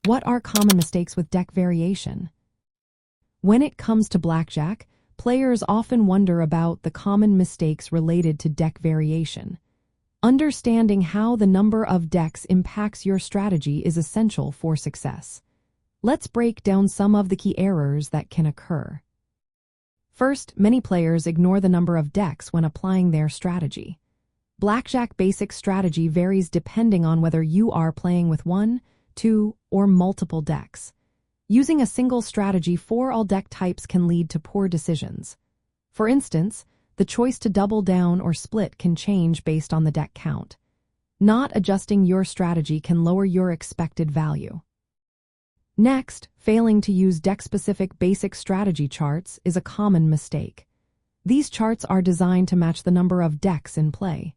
What are common mistakes with deck variation? When it comes to blackjack, players often wonder about the common mistakes related to deck variation. Understanding how the number of decks impacts your strategy is essential for success. Let's break down some of the key errors that can occur. First, many players ignore the number of decks when applying their strategy. Blackjack basic strategy varies depending on whether you are playing with 1, 2, or multiple decks. Using a single strategy for all deck types can lead to poor decisions. For instance, the choice to double down or split can change based on the deck count. Not adjusting your strategy can lower your expected value. Next, failing to use deck-specific basic strategy charts is a common mistake. These charts are designed to match the number of decks in play.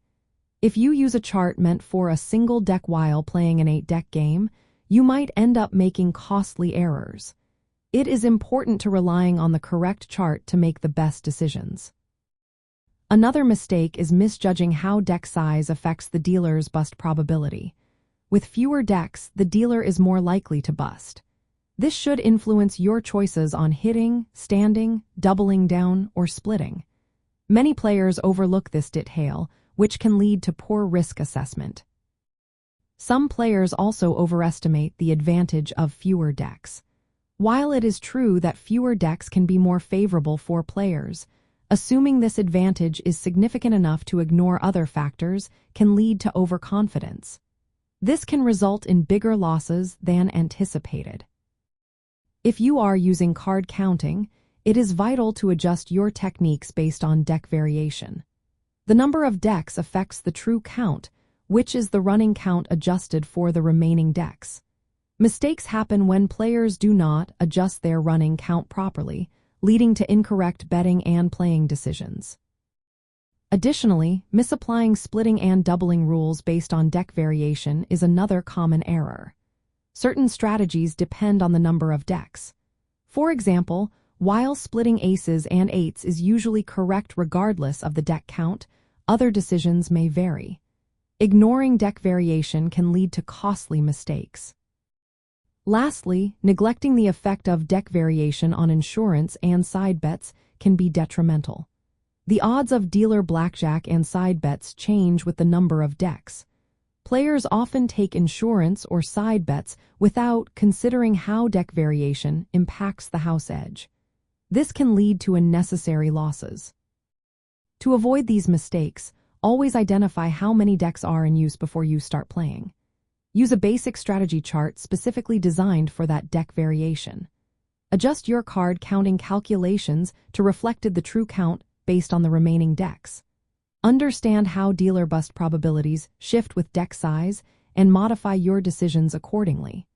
If you use a chart meant for a single deck while playing an 8-deck game, you might end up making costly errors. It is important to relying on the correct chart to make the best decisions. Another mistake is misjudging how deck size affects the dealer's bust probability. With fewer decks, the dealer is more likely to bust. This should influence your choices on hitting, standing, doubling down, or splitting. Many players overlook this detail, which can lead to poor risk assessment. Some players also overestimate the advantage of fewer decks. While it is true that fewer decks can be more favorable for players, assuming this advantage is significant enough to ignore other factors can lead to overconfidence. This can result in bigger losses than anticipated. If you are using card counting, it is vital to adjust your techniques based on deck variation. The number of decks affects the true count, which is the running count adjusted for the remaining decks. Mistakes happen when players do not adjust their running count properly, leading to incorrect betting and playing decisions. Additionally, misapplying splitting and doubling rules based on deck variation is another common error. Certain strategies depend on the number of decks. For example, while splitting aces and eights is usually correct regardless of the deck count, other decisions may vary. Ignoring deck variation can lead to costly mistakes. Lastly, neglecting the effect of deck variation on insurance and side bets can be detrimental. The odds of dealer blackjack and side bets change with the number of decks. Players often take insurance or side bets without considering how deck variation impacts the house edge. This can lead to unnecessary losses. To avoid these mistakes, always identify how many decks are in use before you start playing. Use a basic strategy chart specifically designed for that deck variation. Adjust your card counting calculations to reflect the true count based on the remaining decks. Understand how dealer bust probabilities shift with deck size and modify your decisions accordingly.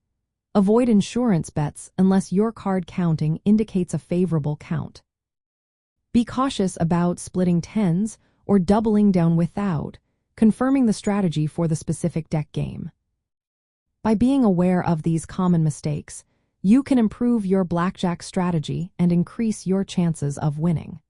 Avoid insurance bets unless your card counting indicates a favorable count. Be cautious about splitting tens or doubling down without confirming the strategy for the specific deck game. By being aware of these common mistakes, you can improve your blackjack strategy and increase your chances of winning.